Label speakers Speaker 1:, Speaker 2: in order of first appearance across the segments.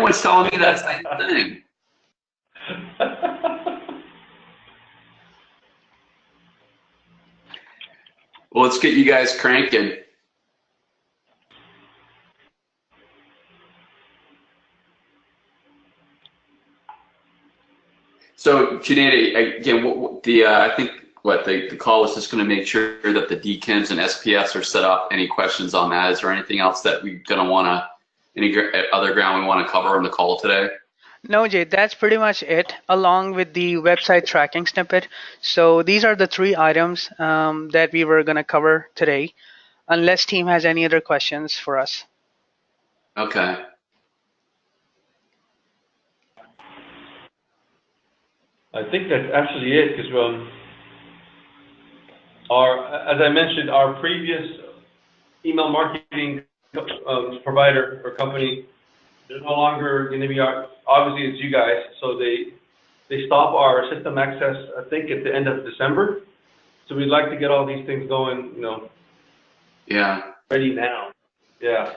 Speaker 1: Everyone's telling me that same thing. Well, let's get you guys cranking. So, Junaid, again, I think the call was just going to make sure that the DKIMs and SPFs are set up. Any questions on that? Is there anything else that we're going to want to, any other ground we want to cover on the call today?
Speaker 2: No, Jay, that's pretty much it, along with the website tracking snippet. So these are the 3 items that we were going to cover today, unless team has any other questions for us.
Speaker 1: Okay.
Speaker 3: I think that's actually it, because as I mentioned, our previous email marketing provider or company, they're no longer going to be obviously it's you guys, so they stop our system access, I think, at the end of December. So we'd like to get all these things going,
Speaker 1: Yeah.
Speaker 3: ready now. Yeah.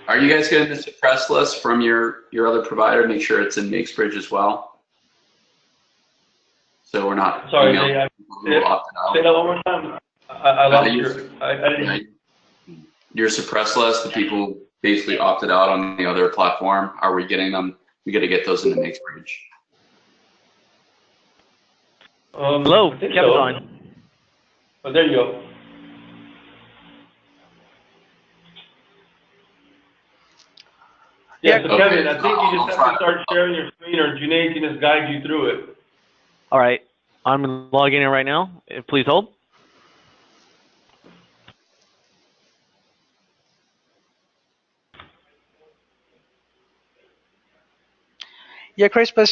Speaker 1: Are you guys getting the suppress list from your other provider? Make sure it's in MakesBridge as well. So we're not.
Speaker 3: Sorry,
Speaker 1: say
Speaker 3: that one more time. I lost
Speaker 1: your suppress list. The people who basically opted out on the other platform. Are we getting them? We got to get those into MakesBridge.
Speaker 4: Hello, Kevin's on.
Speaker 3: Oh, there you go. Yeah, so Kevin, I think you just have to start sharing your screen, or Junaid can just guide you through it.
Speaker 4: All right, I'm logging in right now. Please hold.
Speaker 2: Yeah, Chris, but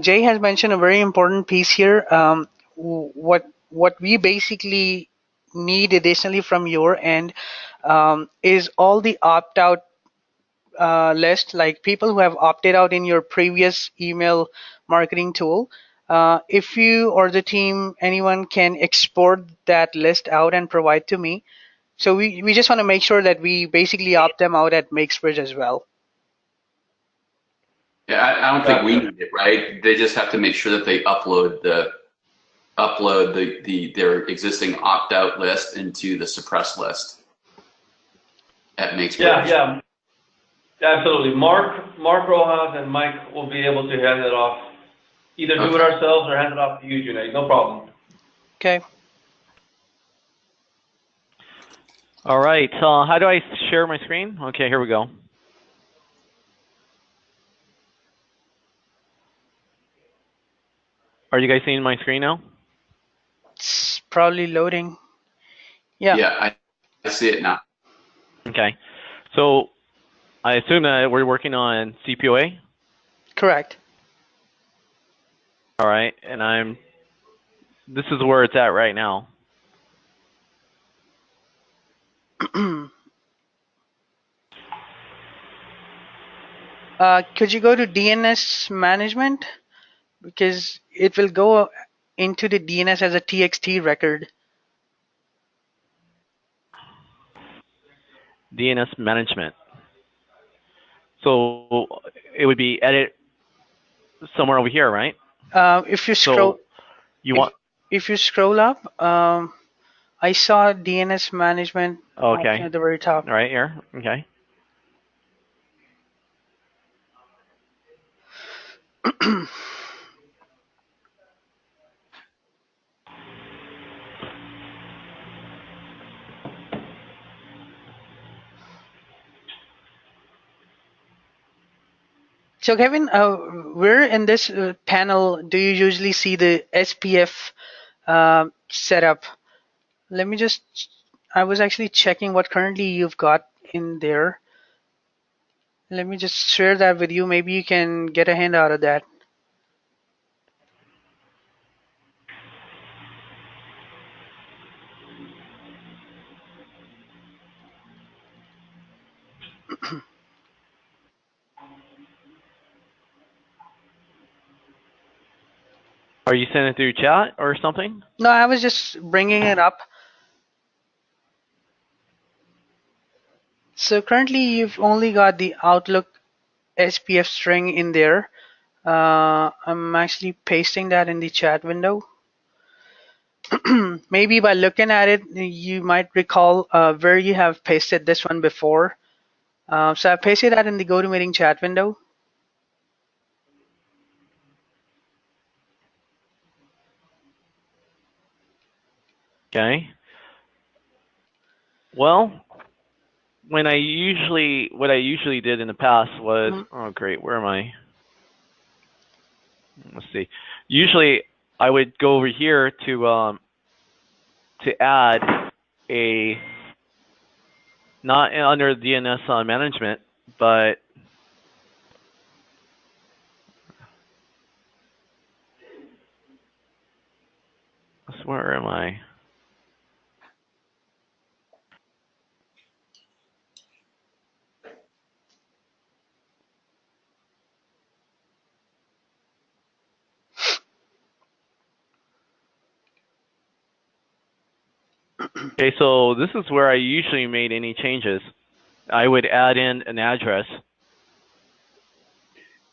Speaker 2: Jay has mentioned a very important piece here. What we basically need additionally from your end is all the opt-out list, like people who have opted out in your previous email marketing tool. If you or the team, anyone can export that list out and provide to me. So we just want to make sure that we basically opt them out at MakesBridge as well.
Speaker 1: Yeah, I don't think we need it, right? They just have to make sure that they upload their existing opt-out list into the suppress list at MakesBridge.
Speaker 3: Yeah, absolutely. Mark Rojas and Mike will be able to hand it off. Either do it ourselves or hand it off to you, Junaid. No problem.
Speaker 2: Okay.
Speaker 4: All right. How do I share my screen? Okay, here we go. Are you guys seeing my screen now?
Speaker 2: It's probably loading. Yeah.
Speaker 1: Yeah, I see it now.
Speaker 4: Okay. So I assume that we're working on CPOA?
Speaker 2: Correct.
Speaker 4: All right, and this is where it's at right now.
Speaker 2: Could you go to DNS management? Because it will go into the DNS as a TXT record.
Speaker 4: DNS management. So it would be edit somewhere over here, right?
Speaker 2: If you scroll,
Speaker 4: so
Speaker 2: if you scroll up, I saw DNS management
Speaker 4: okay
Speaker 2: at the very top.
Speaker 4: Right here. Okay.
Speaker 2: So Kevin, where in this panel do you usually see the SPF setup? Let me I was actually checking what currently you've got in there. Let me just share that with you. Maybe you can get a hand out of that.
Speaker 4: Are you sending it through chat or something?
Speaker 2: No, I was just bringing it up. So currently you've only got the Outlook SPF string in there. I'm actually pasting that in the chat window. Maybe by looking at it, you might recall where you have pasted this one before. So I pasted that in the GoToMeeting chat window.
Speaker 4: Okay. Well, what I usually did in the past was, oh great, where am I? Let's see. Usually, I would go over here to add a, not under DNS management, but where am I? Okay, so this is where I usually made any changes. I would add in an address.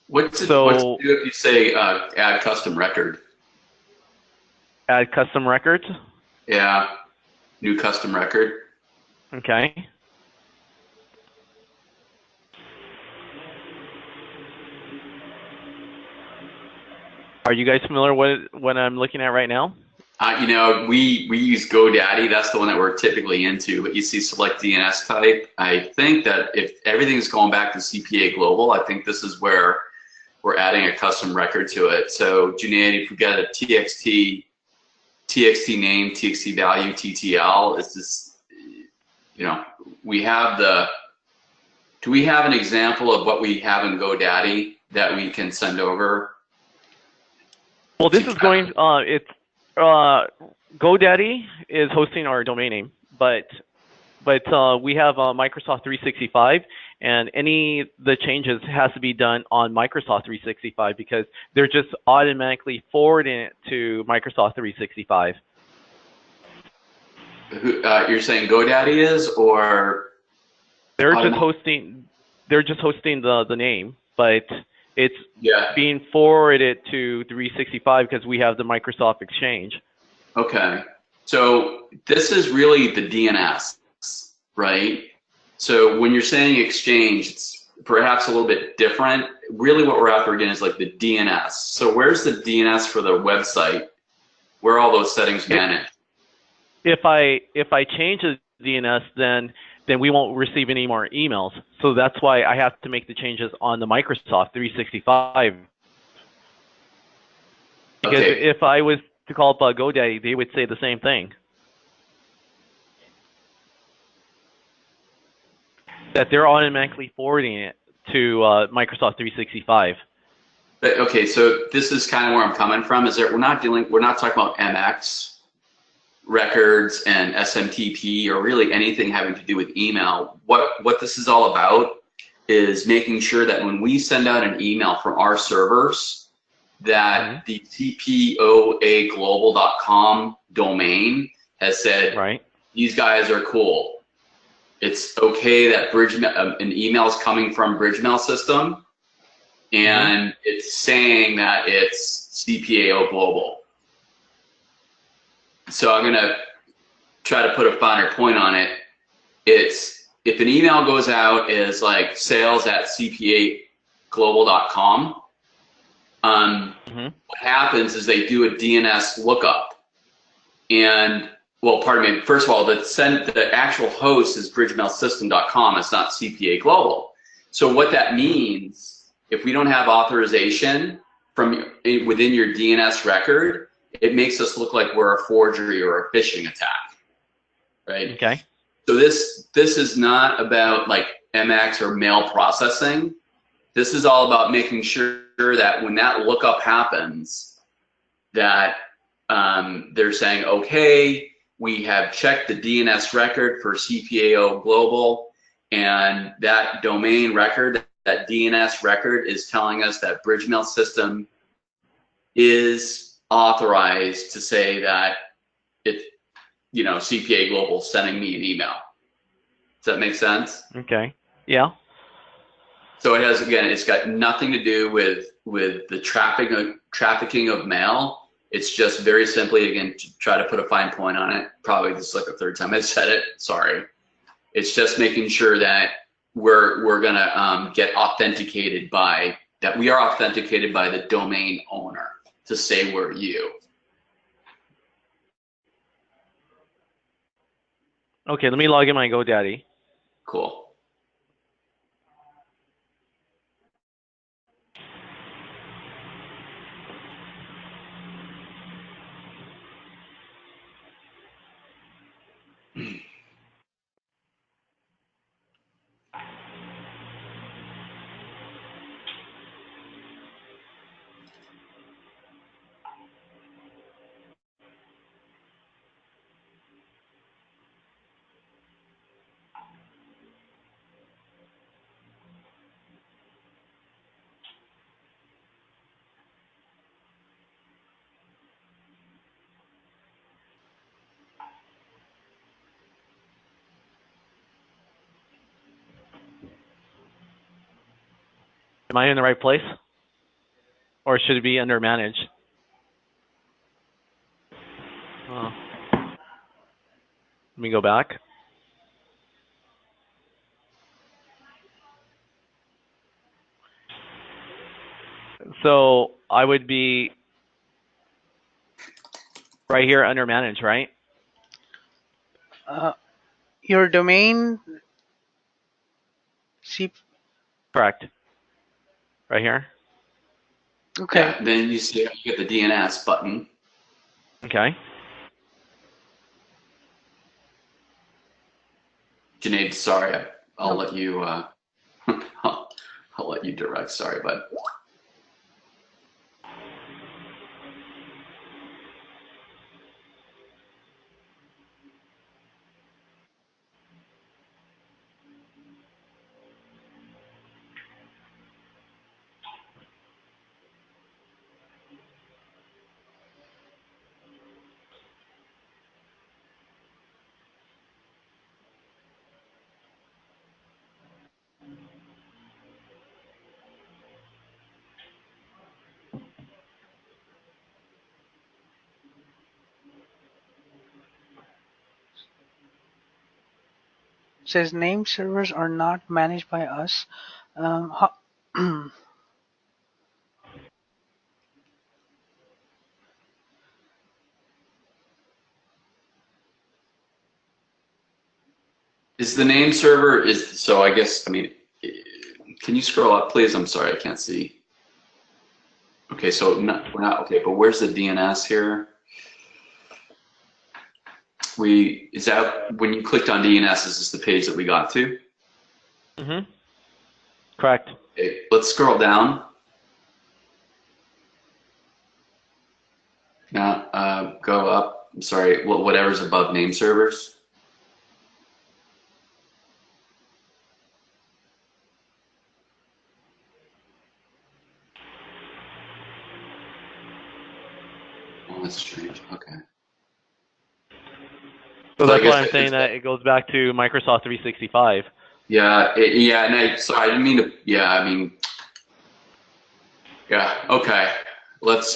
Speaker 1: What's it do if you say add custom record?
Speaker 4: Add custom records?
Speaker 1: Yeah, new custom record.
Speaker 4: Okay. Are you guys familiar with what I'm looking at right now?
Speaker 1: You know, we use GoDaddy. That's the one that we're typically into. But you see select DNS type. I think that if everything's going back to CPA Global, I think this is where we're adding a custom record to it. So Junaid, if we got a TXT name, TXT value, TTL, it's just, you know, we have the. Do we have an example of what we have in GoDaddy that we can send over?
Speaker 4: Well, this is going. GoDaddy is hosting our domain name, but we have Microsoft 365, and the changes has to be done on Microsoft 365 because they're just automatically forwarding it to Microsoft 365.
Speaker 1: You're saying GoDaddy is, or
Speaker 4: they're just hosting the name, but it's being forwarded to 365 because we have the Microsoft Exchange.
Speaker 1: Okay, so this is really the DNS, right? So when you're saying Exchange, it's perhaps a little bit different. Really what we're after again is like the DNS. So where's the DNS for the website? Where are all those settings managed?
Speaker 4: If I change the DNS, then we won't receive any more emails. So that's why I have to make the changes on the Microsoft 365. Because if I was to call up GoDaddy, they would say the same thing. That they're automatically forwarding it to Microsoft 365.
Speaker 1: But, okay, so this is kind of where I'm coming from. Is that we're not talking about MX records and SMTP or really anything having to do with email. What this is all about is making sure that when we send out an email from our servers, that the tpoaglobal.com domain has said, these guys are cool. It's okay that an email is coming from Bridgemail system, and it's saying that it's CPAO Global. So I'm gonna try to put a finer point on it. It's if an email goes out is like sales@cpaglobal.com. What happens is they do a DNS lookup, and well, pardon me. First of all, the actual host is bridgemailsystem.com. It's not CPA Global. So what that means, if we don't have authorization from within your DNS record, it makes us look like we're a forgery or a phishing attack, right?
Speaker 4: Okay.
Speaker 1: So this is not about like MX or mail processing. This is all about making sure that when that lookup happens, that they're saying, okay, we have checked the DNS record for CPAO Global, and that domain record, that DNS record is telling us that Bridgemail system is authorized to say that it, CPA Global sending me an email. Does that make sense?
Speaker 4: Okay. Yeah.
Speaker 1: So it has, again, it's got nothing to do with the trafficking of mail. It's just very simply, again, to try to put a fine point on it. Probably this is like the third time I said it. Sorry. It's just making sure that we're gonna get authenticated by that. We are authenticated by the domain owner to say we're you.
Speaker 4: Okay. Let me log in my GoDaddy.
Speaker 1: Cool.
Speaker 4: Am I in the right place? Or should it be under manage? Let me go back. So I would be right here under manage, right?
Speaker 2: Your domain,
Speaker 4: Correct. Right here.
Speaker 2: okay.
Speaker 1: Yeah, then you see you get the DNS button.
Speaker 4: Okay.
Speaker 1: Junaid, sorry, I'll
Speaker 2: No.
Speaker 1: let you. I'll let you direct. Sorry, bud.
Speaker 2: Says name servers are not managed by us.
Speaker 1: Is the name server is so? I guess can you scroll up, please? I'm sorry, I can't see. Okay, so we're not okay, but where's the DNS here? Is that when you clicked on DNS? Is this the page that we got to?
Speaker 4: Mm-hmm. Correct.
Speaker 1: Okay, let's scroll down. Now go up. I'm sorry, whatever's above name servers. Oh, that's strange. Okay.
Speaker 4: So
Speaker 1: So I
Speaker 4: that's why
Speaker 1: guess
Speaker 4: I'm saying that it goes back to Microsoft 365.
Speaker 1: Yeah, yeah, and I didn't mean to. Yeah, I mean, yeah. Okay, let's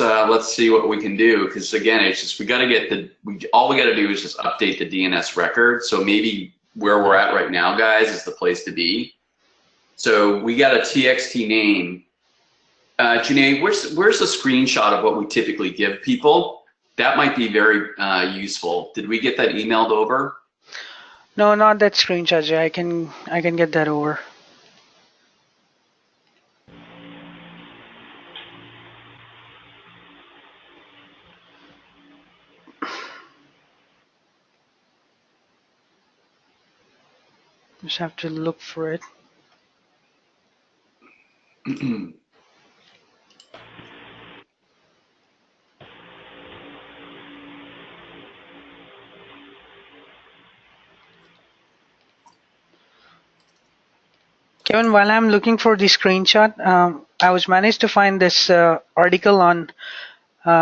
Speaker 1: see what we can do, because again, it's just we got to get all we got to do is just update the DNS record. So maybe where we're at right now, guys, is the place to be. So we got a TXT name. Junaid, where's the screenshot of what we typically give people? That might be very useful. Did we get that emailed over?
Speaker 2: No, not that screenshot, Jay. I can get that over. Just have to look for it. Kevin, while I'm looking for the screenshot, I was managed to find this article on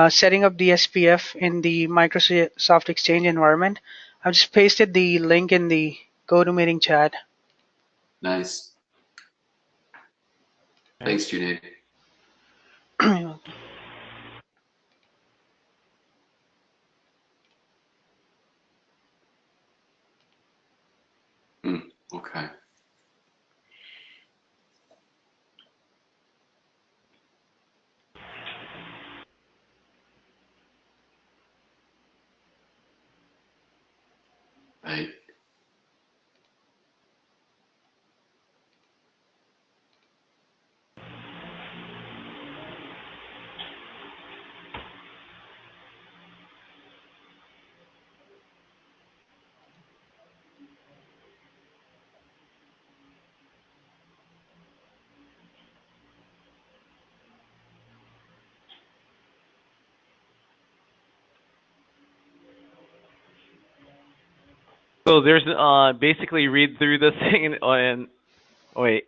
Speaker 2: setting up the SPF in the Microsoft Exchange environment. I've just pasted the link in the GoToMeeting chat.
Speaker 1: Nice. Thanks, Junaid. Okay. Right.
Speaker 4: So there's basically read through this thing and wait.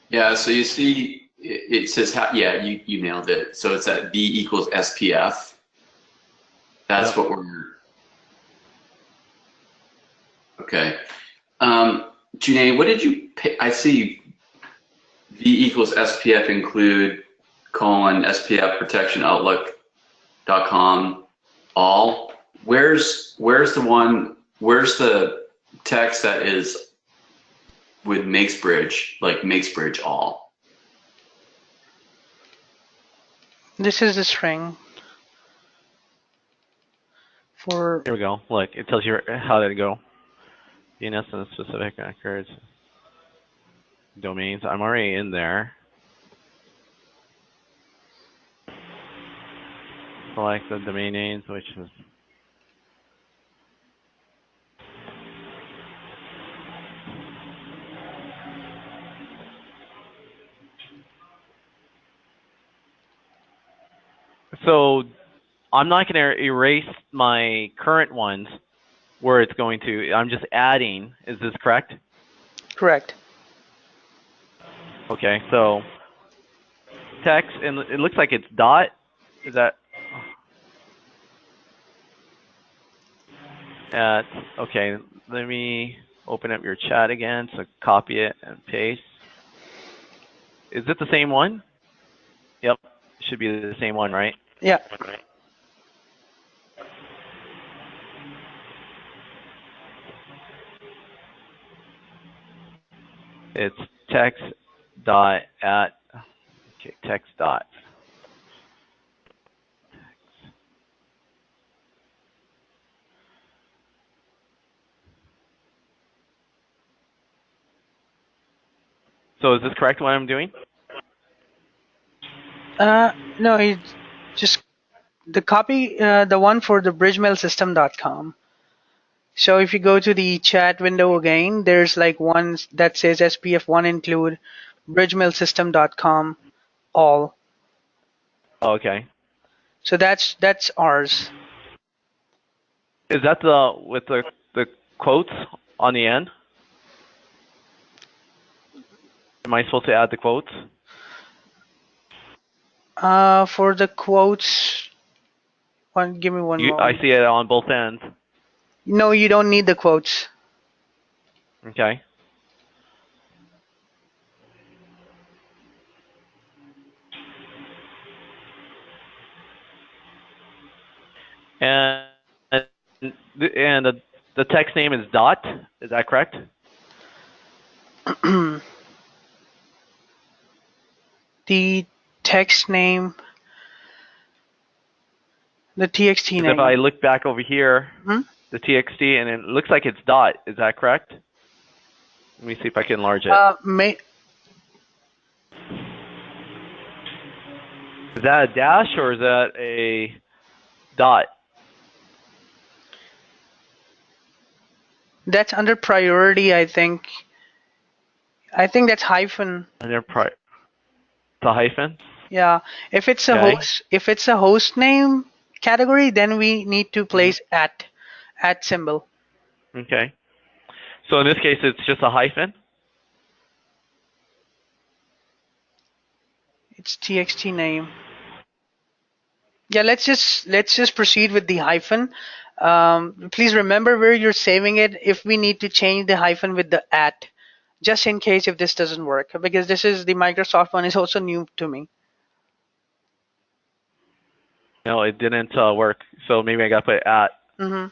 Speaker 1: Yeah, so you see, it says, yeah, you nailed it. So it's at V equals SPF. That's
Speaker 4: Yep.
Speaker 1: what we're, okay. Junaid, what did you pick? I see V equals SPF include : SPF protection outlook.com all. Where's the text that is with MakesBridge, like MakesBridge all?
Speaker 2: This is the string for.
Speaker 4: Here we go. Look, it tells you how to go. DNS and specific records, domains. I'm already in there. Select the domain names, which is. So I'm not going to erase my current ones where it's going to. I'm just adding. Is this correct?
Speaker 2: Correct.
Speaker 4: Okay, so text, and it looks like it's dot. Is that? Okay, let me open up your chat again, so copy it and paste. Is it the same one? Yep, should be the same one, right?
Speaker 2: Yeah.
Speaker 4: It's text dot at, okay, text dot. So is this correct what I'm doing?
Speaker 2: No, it's just the copy, the one for the bridgemailsystem.com. So if you go to the chat window again, there's like one that says SPF1 include bridgemailsystem.com all.
Speaker 4: Okay.
Speaker 2: So that's ours.
Speaker 4: Is that the with the quotes on the end? Am I supposed to add the quotes?
Speaker 2: For the quotes, give me one moment.
Speaker 4: I see it on both ends.
Speaker 2: No, you don't need the quotes.
Speaker 4: Okay. And the text name is dot. Is that correct?
Speaker 2: The text name, the TXT name.
Speaker 4: If I look back over here, the TXT, and it looks like it's dot. Is that correct? Let me see if I can enlarge it. Is that a dash or is that a dot?
Speaker 2: That's under priority, I think. I think that's hyphen.
Speaker 4: And then the hyphen.
Speaker 2: Yeah. If it's a
Speaker 4: Okay.
Speaker 2: host name category, then we need to place at symbol.
Speaker 4: Okay. So in this case, it's just a hyphen.
Speaker 2: It's txt name. Yeah, let's just proceed with the hyphen. Please remember where you're saving it if we need to change the hyphen with the at, just in case if this doesn't work, because this is the Microsoft one is also new to me.
Speaker 4: No, it didn't work. So maybe I got to put at.
Speaker 2: Mm-hmm.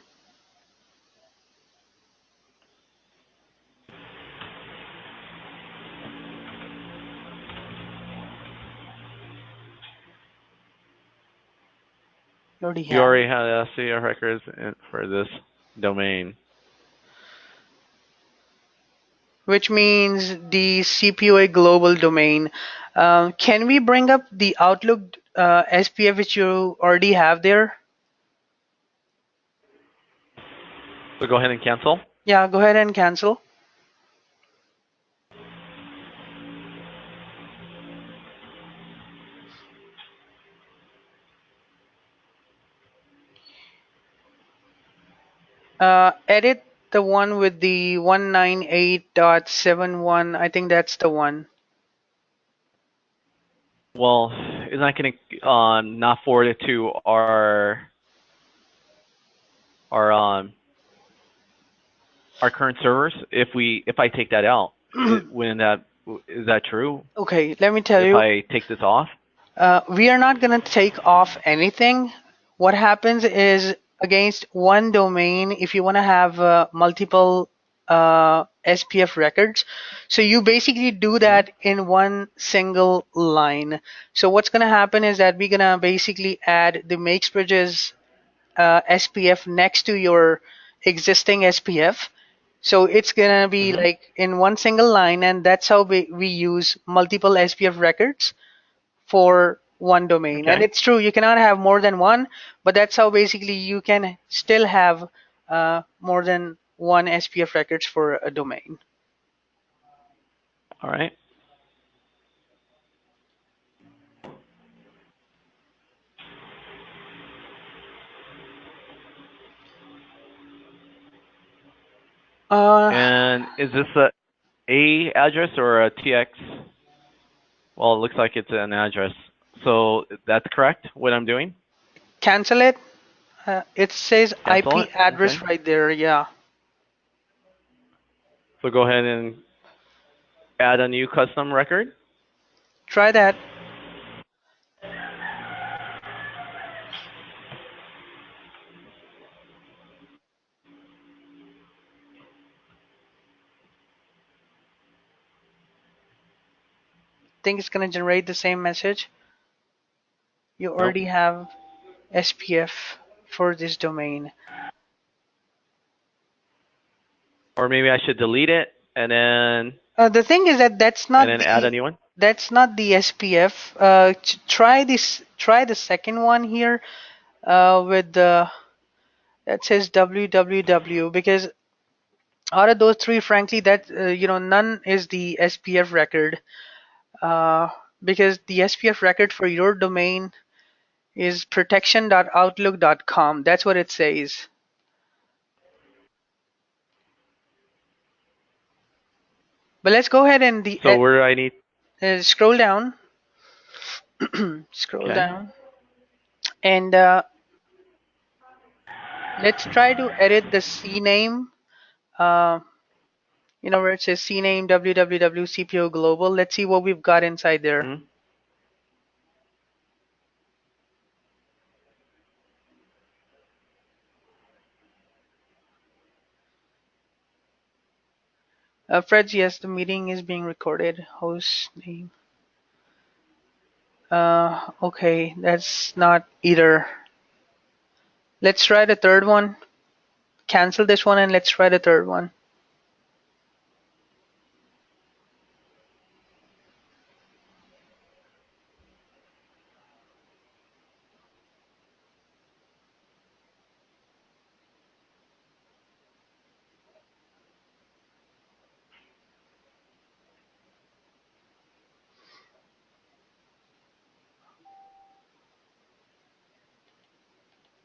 Speaker 2: You already
Speaker 4: You
Speaker 2: have it.
Speaker 4: already had SPF records for this domain.
Speaker 2: Which means the CPOA global domain. Can we bring up the Outlook SPF which you already have there?
Speaker 4: So go ahead and cancel.
Speaker 2: Yeah, go ahead and cancel. Edit the one with the 198.71. I think that's the one.
Speaker 4: Well, it's not going to not forward it to our current servers if I take that out. When that is that true?
Speaker 2: Okay, let me tell
Speaker 4: If
Speaker 2: you.
Speaker 4: I take this off?
Speaker 2: We are not going to take off anything. What happens is against one domain, if you want to have multiple SPF records, so you basically do that in one single line. So what's going to happen is that we're going to basically add the MakesBridges SPF next to your existing SPF. So it's going to be like in one single line, and that's how we use multiple SPF records for one domain. And
Speaker 4: Okay.
Speaker 2: it's true, you cannot have more than one, but that's how basically you can still have more than one SPF records for a domain.
Speaker 4: All right. And is this a address or a TX? Well, it looks like it's an address. So that's correct, what I'm doing?
Speaker 2: Cancel it. It says
Speaker 4: Cancel it.
Speaker 2: IP address
Speaker 4: Okay.
Speaker 2: right there. Yeah.
Speaker 4: So go ahead and add a new custom record.
Speaker 2: Try that. Think it's going to generate the same message. You
Speaker 4: Nope.
Speaker 2: already have SPF for this domain.
Speaker 4: Or maybe I should delete it and then
Speaker 2: The thing is that
Speaker 4: add a new one.
Speaker 2: that's not the SPF. Try this. Try the second one here with the that says www, because out of those three, frankly, that none is the SPF record, uh, because the SPF record for your domain is protection.outlook.com. That's what it says. But let's go ahead and
Speaker 4: So where do I need?
Speaker 2: scroll down. Scroll
Speaker 4: Okay.
Speaker 2: down, and let's try to edit the CNAME. Uh, where it says CNAME www CPO global. Let's see what we've got inside there.
Speaker 4: Mm-hmm.
Speaker 2: Fred, yes, the meeting is being recorded. Host name. Okay, that's not either. Let's try the third one. Cancel this one and let's try the third one.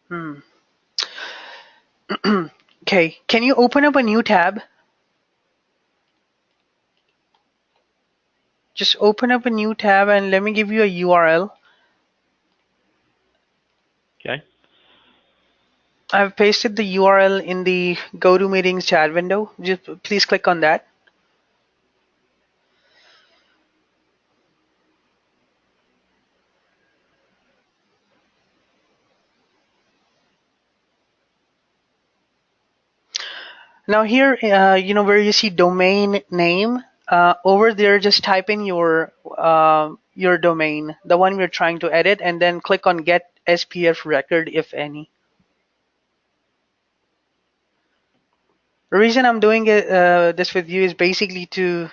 Speaker 2: Hmm. Okay, can you open up a new tab? Just open up a new tab and let me give you a URL.
Speaker 4: Okay.
Speaker 2: I've pasted the URL in the GoToMeetings chat window. Just please click on that. Now here, where you see domain name, over there, just type in your domain, the one we're trying to edit, and then click on Get SPF Record, if any. The reason I'm doing this with you is basically to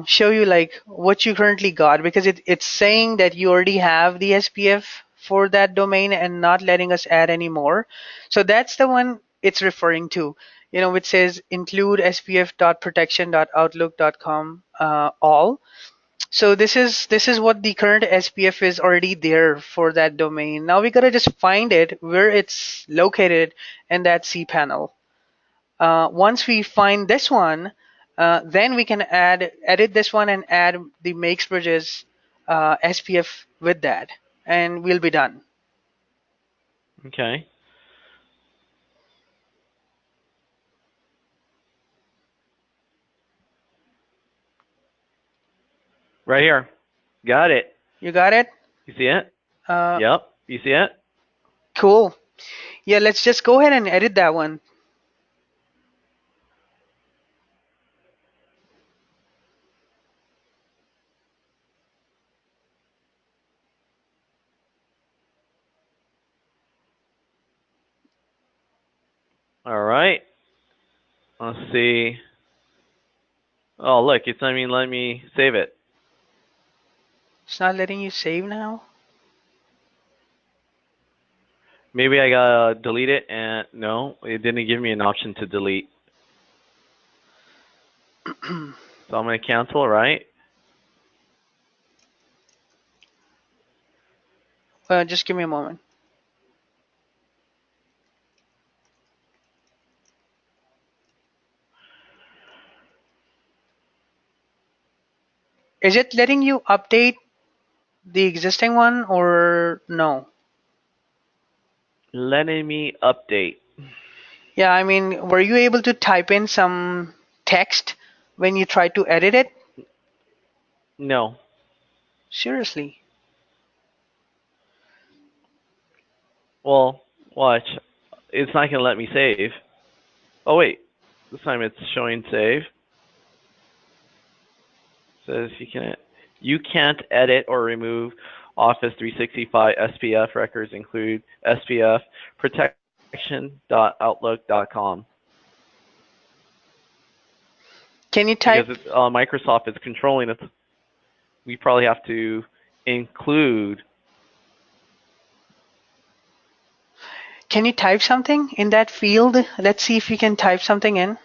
Speaker 2: show you like what you currently got, because it's saying that you already have the SPF for that domain and not letting us add any more. So that's the one it's referring to, which says include spf.protection.outlook.com all. So this is what the current SPF is already there for that domain. Now we gotta just find it where it's located in that cPanel. Once we find this one, then we can edit this one and add the makes bridges SPF with that, and we'll be done.
Speaker 4: Okay. Right here. Got it.
Speaker 2: You got it?
Speaker 4: You see it?
Speaker 2: Uh,
Speaker 4: Yep. You see it?
Speaker 2: Cool. Yeah, let's just go ahead and edit that one.
Speaker 4: All right. Let's see. Oh, look, it's not even letting me save it.
Speaker 2: It's not letting you save now.
Speaker 4: Maybe I gotta delete it, and no, it didn't give me an option to delete. So I'm gonna cancel, right?
Speaker 2: Just give me a moment. Is it letting you update the existing one or no?
Speaker 4: Letting me update.
Speaker 2: Yeah, I mean, were you able to type in some text when you tried to edit it?
Speaker 4: No.
Speaker 2: Seriously.
Speaker 4: Well, watch. It's not gonna let me save. Oh wait, this time it's showing save. Says you can't edit or remove Office 365 SPF records include SPF protection.outlook.com.
Speaker 2: Can you type?
Speaker 4: Because Microsoft is controlling it. We probably have to include.
Speaker 2: Can you type something in that field? Let's see if you can type something in.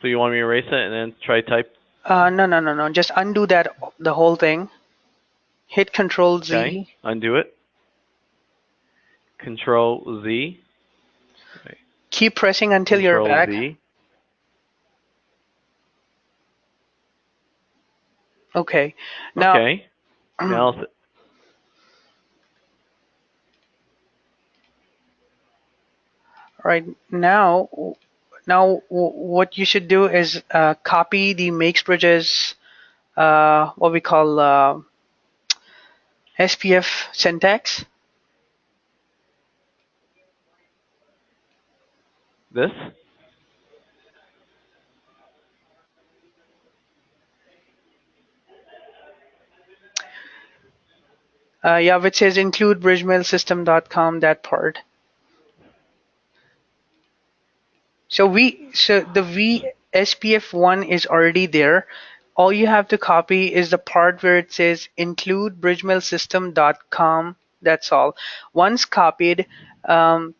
Speaker 4: So you want me to erase it and then try type?
Speaker 2: No. Just undo that, the whole thing. Hit Control Z.
Speaker 4: Okay, undo it. Control Z. Okay.
Speaker 2: Keep pressing until you're back.
Speaker 4: Z.
Speaker 2: Okay. Now.
Speaker 4: Okay. Now.
Speaker 2: Right now, what you should do is copy the makes bridges, what we call SPF syntax.
Speaker 4: This.
Speaker 2: Yeah, which says include bridgemailsystem.com, that part. So the SPF1 is already there. All you have to copy is the part where it says include bridgemailsystem.com. That's all. Once copied, then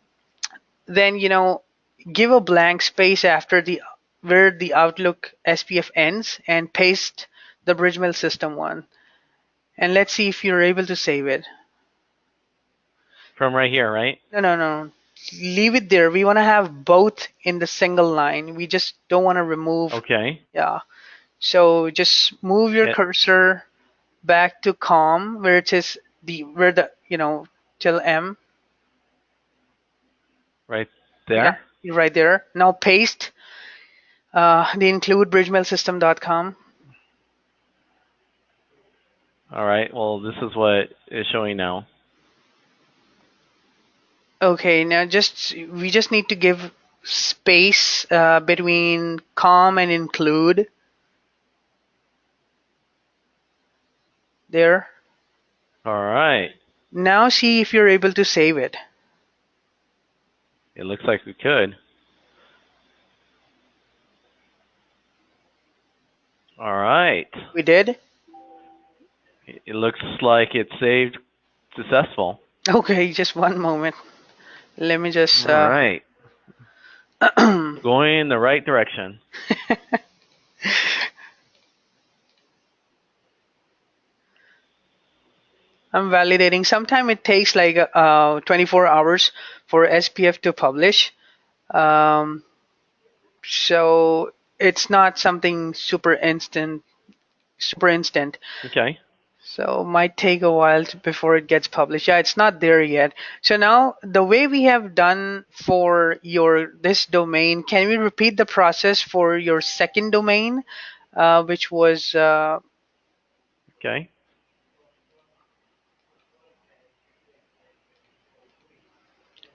Speaker 2: give a blank space after where the Outlook SPF ends and paste the Bridgemail system one. And let's see if you're able to save it.
Speaker 4: From right here, right?
Speaker 2: No. Leave it there. We want to have both in the single line. We just don't want to remove.
Speaker 4: Okay.
Speaker 2: Yeah. So just move your
Speaker 4: It,
Speaker 2: cursor back to com where it is where the till M.
Speaker 4: right
Speaker 2: Yeah,
Speaker 4: there.
Speaker 2: right there. Now paste the include bridgemailsystem.com.
Speaker 4: All right. Well, this is what is showing now.
Speaker 2: Okay, now we just need to give space between com and include. There.
Speaker 4: All right.
Speaker 2: Now see if you're able to save it.
Speaker 4: It looks like we could. All right.
Speaker 2: We did?
Speaker 4: It looks like it's saved successful.
Speaker 2: Okay, just one moment. Let me just.
Speaker 4: All right. Going in the right direction.
Speaker 2: I'm validating. Sometimes it takes like 24 hours for SPF to publish. So it's not something super instant.
Speaker 4: Okay.
Speaker 2: So might take a while before it gets published. Yeah, it's not there yet. So now the way we have done for this domain, can we repeat the process for your second domain, which was
Speaker 4: Okay.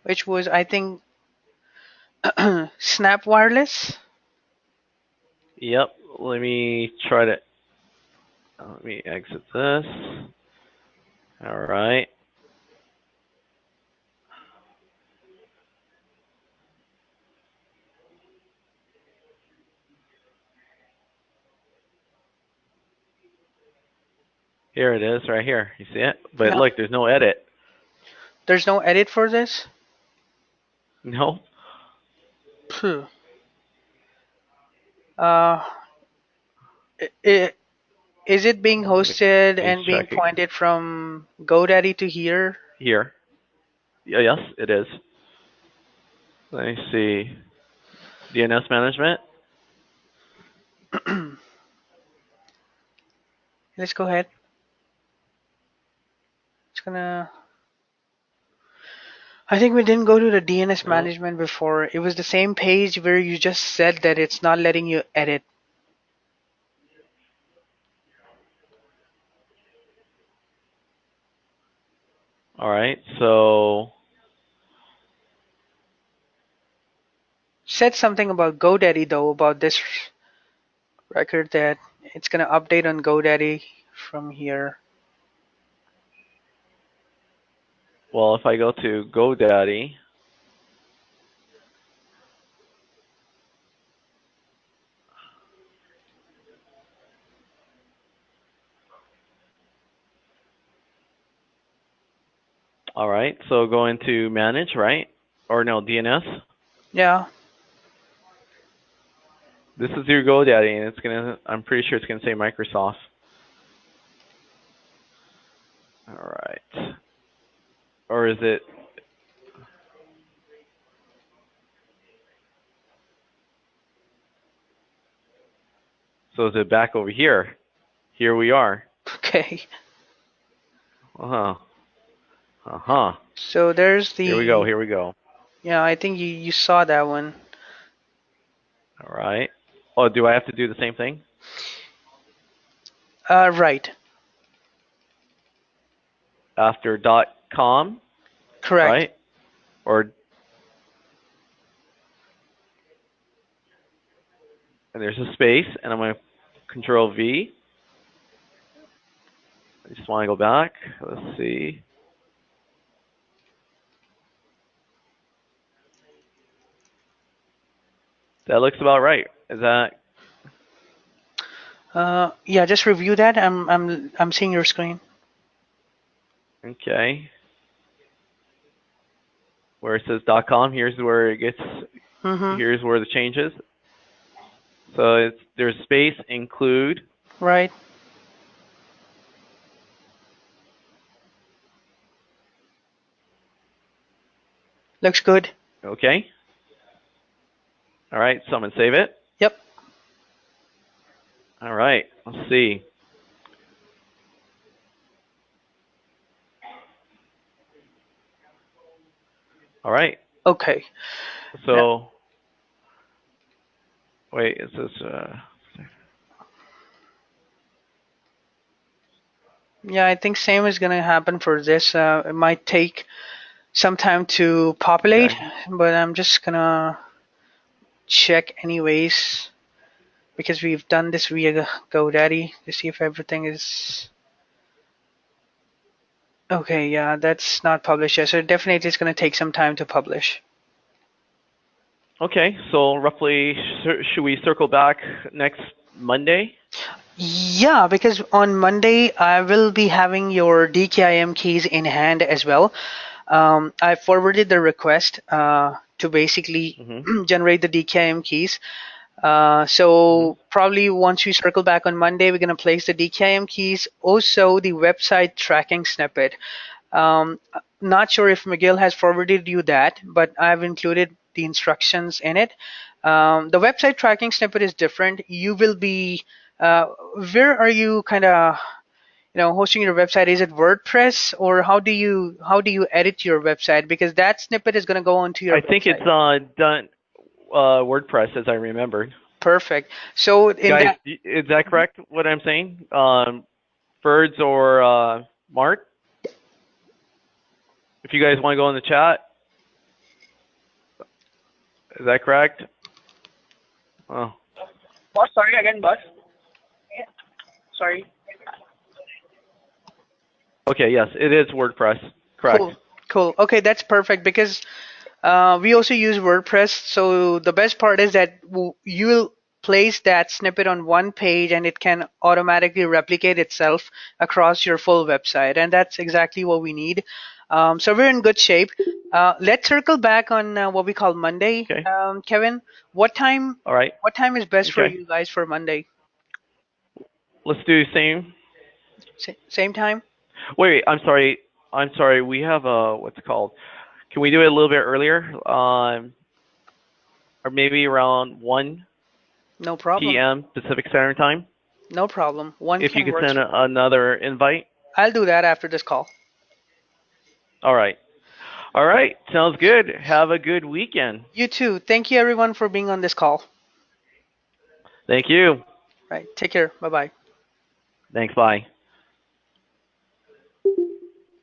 Speaker 2: I think Snap Wireless?
Speaker 4: Yep. Let me try to. Let me exit this. All right. Here it is, right here. You see it? But
Speaker 2: No.
Speaker 4: look, there's no edit.
Speaker 2: There's no edit for this?
Speaker 4: No.
Speaker 2: Phew. Uh, is it being
Speaker 4: Let
Speaker 2: hosted
Speaker 4: me
Speaker 2: and being
Speaker 4: check it.
Speaker 2: pointed from GoDaddy to here?
Speaker 4: Here. Yeah, yes, it is. Let me see. DNS management.
Speaker 2: Let's go ahead. It's gonna. I think we didn't go to the DNS
Speaker 4: No.
Speaker 2: management before. It was the same page where you just said that it's not letting you edit.
Speaker 4: All right. So.
Speaker 2: Said something about GoDaddy though, about this record that it's gonna update on GoDaddy from here.
Speaker 4: Well, if I go to GoDaddy. All right. So go into manage, right? Or no, DNS.
Speaker 2: Yeah.
Speaker 4: This is your GoDaddy, and it's gonna. I'm pretty sure it's gonna say Microsoft. All right. Or is it? So is it back over here? Here we are.
Speaker 2: Okay.
Speaker 4: Uh huh.
Speaker 2: So there's the.
Speaker 4: Here we go. Here we go.
Speaker 2: Yeah, I think you saw that one.
Speaker 4: All right. Oh, do I have to do the same thing?
Speaker 2: Right.
Speaker 4: After .com,
Speaker 2: Correct.
Speaker 4: right? Or and there's a space, and I'm going to Control V. I just want to go back. Let's see. That looks about right. Is that
Speaker 2: Yeah, just review that. I'm seeing your screen.
Speaker 4: okay? Where it says .com, here's where it gets.
Speaker 2: Mm-hmm.
Speaker 4: Here's where the change is. So there's space include.
Speaker 2: Right. Looks good.
Speaker 4: Okay. All right, so I'm gonna save it.
Speaker 2: Yep.
Speaker 4: All right, let's see. All right,
Speaker 2: Okay.
Speaker 4: so wait, is this
Speaker 2: Yeah, I think same is gonna happen for this. It might take some time to populate,
Speaker 4: okay?
Speaker 2: but I'm just gonna check anyways because we've done this via GoDaddy to see if everything is okay. Yeah, that's not published yet, so definitely it's gonna take some time to publish.
Speaker 4: Okay, so roughly, should we circle back next Monday?
Speaker 2: Yeah, because on Monday I will be having your DKIM keys in hand as well. I forwarded the request to basically
Speaker 4: Mm-hmm.
Speaker 2: generate the DKIM keys.
Speaker 4: Mm-hmm.
Speaker 2: So probably once we circle back on Monday, we're going to place the DKIM keys, also the website tracking snippet. Not sure if Miguel has forwarded you that, but I've included the instructions in it. The website tracking snippet is different. You will be, where are you kind of, hosting your website? Is it WordPress, or how do you edit your website? Because that snippet is going to go onto your
Speaker 4: I think it's
Speaker 2: website.
Speaker 4: done WordPress, as I remembered.
Speaker 2: Perfect. So in
Speaker 4: Guys,
Speaker 2: that,
Speaker 4: is that correct? What I'm saying? Birds or Mark? If you guys want to go in the chat, is that correct? Oh,
Speaker 5: Boss, sorry again, boss. Sorry.
Speaker 4: okay. Yes, it is WordPress. Correct.
Speaker 2: cool, cool. Okay, that's perfect because we also use WordPress. So the best part is that you'll place that snippet on one page and it can automatically replicate itself across your full website. And that's exactly what we need. So we're in good shape. Let's circle back on what we call Monday.
Speaker 4: Okay.
Speaker 2: Kevin, what time?
Speaker 4: All right.
Speaker 2: What time is best for
Speaker 4: Okay.
Speaker 2: you guys for Monday?
Speaker 4: Let's do same.
Speaker 2: Same time?
Speaker 4: Wait, I'm sorry. I'm sorry. We have what's it called? Can we do it a little bit earlier? Or maybe around 1
Speaker 2: No problem.
Speaker 4: p.m. Pacific Standard Time.
Speaker 2: No problem. One
Speaker 4: If you
Speaker 2: can
Speaker 4: could
Speaker 2: work.
Speaker 4: send another invite.
Speaker 2: I'll do that after this call.
Speaker 4: All right. All right. Sounds good. Have a good weekend.
Speaker 2: You too. Thank you everyone for being on this call.
Speaker 4: Thank you.
Speaker 2: Right. Take care. Bye bye.
Speaker 4: Thanks. Bye.